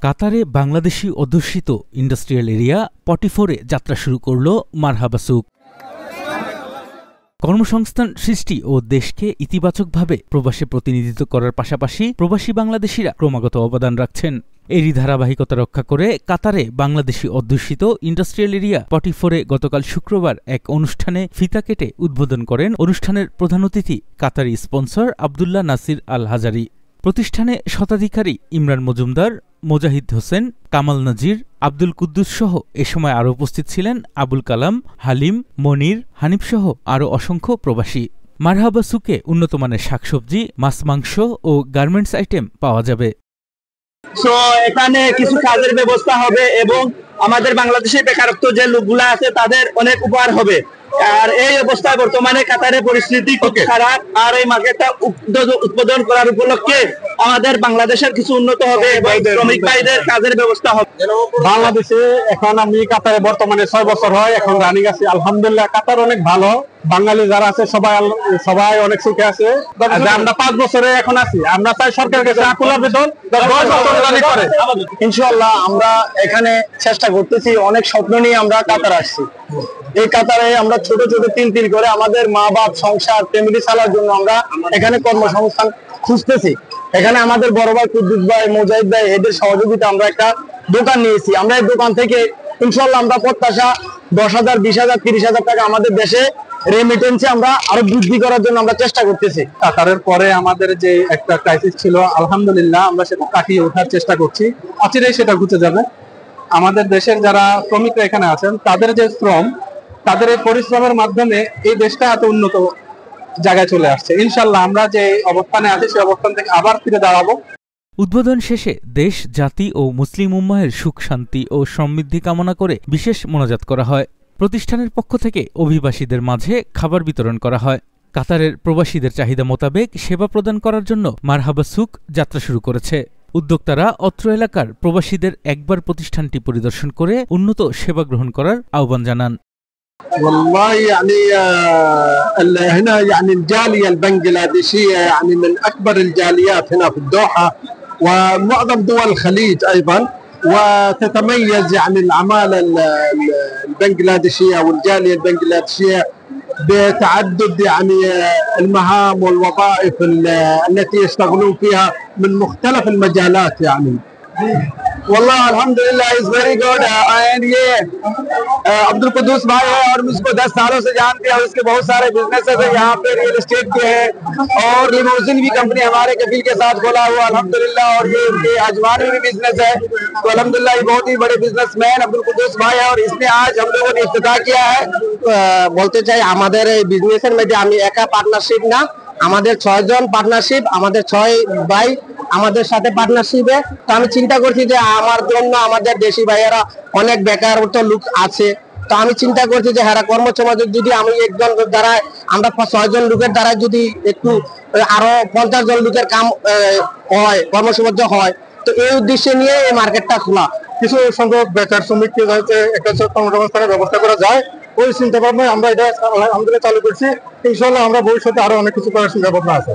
কাতারে বাংলাদেশি অধ্যুষিত industrial area 44-এ যাত্রা শুরু করল মারহাবা সুক। কর্মসংস্থান সৃষ্টি ও দেশকে ইতিবাচকভাবে প্রবাসে প্রতিনিধিত্ব করার পাশাপাশি প্রবাসী বাংলাদেশিরা ক্রমাগত অবদান রাখছেন। এরই ধারাবাহিকতা রক্ষা করে কাতারে বাংলাদেশি অধ্যুষিত ইন্ডাস্ট্রিয়াল এরিয়া 44-এ গতকাল শুক্রবার এক অনুষ্ঠানে ফিতা কেটে উদ্বোধন করেন অনুষ্ঠানের প্রধান অতিথি কাতারি স্পন্সর আবদুল্লাহ নাসির আল হাজারি। প্রতিষ্ঠানে শতাধিকারী ইমরান মজুমদার, মোজাহিদ হোসেন, কামাল নাজির, আব্দুল কুদ্দুস সহ এ সময় আরও উপস্থিত ছিলেন আবুল কালাম, হালিম, মনির, হানিফ সহ আরও অসংখ্য প্রবাসী। মারহাবা সুকে উন্নতমানের শাকসবজি, মাছ, মাংস ও গার্মেন্টস আইটেম পাওয়া যাবে। এখানে কিছু কাজের ব্যবস্থা হবে এবং আমাদের বাংলাদেশের বেকারত্ব যে লোকগুলা আছে তাদের অনেক উপকার হবে। আর এই অবস্থায় বর্তমানে কাতারের পরিস্থিতি খুব খারাপ, আর এই মার্কেটটা উৎপাদন করার উপলক্ষে আমাদের বাংলাদেশের কিছু উন্নত হবে এবং শ্রমিক ভাইদের কাজের ব্যবস্থা হবে। বাংলাদেশে এখন আমি কাতারে বর্তমানে 6 বছর হয়, এখন রানিং আছি। আলহামদুলিল্লাহ কাতার অনেক ভালো, বাঙালি যারা আছে সবাই অনেক সুখে আছে। আমরা 5 বছরে এখন আছি। আমরা চাই সরকারের কাছে আকুলার বেতন 10 বছর জানি করে। ইনশাআল্লাহ আমরা এখানে চেষ্টা করতেছি, অনেক স্বপ্ন নিয়ে আমরা কাতার আসছি। এই কাতারে আমরা ছোট ছোট তিন করে আমাদের মা বাপ সংসার ফ্যামিলি চালার জন্য আমরা এখানে কর্মসংস্থান খুঁজতেছি। এখানে আমাদের বড় ভাই কুদ্দুস ভাই, মোজাহিদ ভাই এদের সহযোগিতা আমরা একটা দোকান নিয়েছি। আমরা এই দোকান থেকে ইনশাআল্লাহ আমরা প্রত্যাশা 10,000, 20,000, 30,000 টাকা আমাদের দেশে রেমিটেন্সে আমরা আরো বৃদ্ধি করার জন্য আমরা চেষ্টা করতেছি। কাতারের পরে আমাদের যে একটা ক্রাইসিস ছিল, আলহামদুলিল্লাহ আমরা সেটা কাটিয়ে ওঠার চেষ্টা করছি। অচিরেই সেটা ঘুচে যাবে। আমাদের দেশের যারা শ্রমিকরা এখানে আছেন তাদের যে শ্রম, তাদের এই পরিশ্রমের মাধ্যমে এই দেশটা এত উন্নত জায়গায় চলে আসছে। ইনশাআল্লাহ আমরা যে অবস্থানে আছি সেই অবস্থান থেকে আবার ফিরে দাঁড়াবো। উদ্বোধন শেষে দেশ, জাতি ও মুসলিম উম্মাহের সুখ, শান্তি ও সমৃদ্ধি কামনা করে বিশেষ মোনাজাত করা হয়। প্রতিষ্ঠানের পক্ষ থেকে অভিবাসীদের মাঝে খাবার বিতরণ করা হয়। কাতারের প্রবাসীদের চাহিদা মোতাবেক সেবা প্রদান করার জন্য মারহাবা সুক যাত্রা শুরু করেছে। উদ্যোক্তারা অত্র এলাকার প্রবাসীদের একবার প্রতিষ্ঠানটি পরিদর্শন করে উন্নত সেবা গ্রহণ করার আহ্বান জানান। والله يعني هنا يعني الجالية البنغلاديشية يعني من أكبر الجاليات هنا في الدوحة ومعظم دول الخليج أيضا، وتتميز يعني العمالة البنغلاديشية والجالية البنغلاديشية بتعدد يعني المهام والوظائف التي يشتغلون فيها من مختلف المجالات يعني. والله अल्हम्दुलिल्लाह इज वेरी गुड। एंड ये अब्दुल कुद्दूस भाई है और मुझको 10 सालों से जानते हैं। इसके बहुत सारे बिजनेसेस है यहाँ पे, रियल एस्टेट के है और लिमोजिन भी कंपनी हमारे कफील के साथ खोला हुआ अल्हम्दुलिल्लाह। और ये इनके अजमान में भी बिजनेस है, तो अल्हम्दुलिल्लाह ये बहुत ही बड़े बिजनेसमैन अब्दुल कुद्दूस भाई है और इसने आज हम लोगों ने इफ्तिताह किया है। বলতে চাই আমাদের এই বিজনেসের মধ্যে আমি একা পার্টনারশিপ না, আমাদের 6 জন পার্টনারশিপ, আমাদের 6 ভাই আমাদের সাথে পার্টনারশিপে। তো আমি চিন্তা করছি যে আমার জন্য আমাদের দেশি ভাইয়েরা অনেক বেকারত্ব লোক আছে, তো আমি চিন্তা করছি যে হ্যাঁ কর্মসংস্থান যদি আমি একজন দ্বারা আমরা 6 জন লোকের দ্বারা যদি একটু আরো 50 জন লোকের কাম হয়, কর্মসংস্থান হয়, তো এই উদ্দেশ্যে নিয়ে এই মার্কেটটা খোলা। কিছু সংখ্যক বেকার শ্রমিককে যাতে একটা কর্মসংস্থানের ব্যবস্থা করা যায়, ওই চিন্তা ভাবনায় আমরা এটা আলহামদুলিল্লাহ চালু করছি। ইনশাআল্লাহ আমরা ভবিষ্যতে আরো অনেক কিছু করার চিন্তা ভাবনা আছে।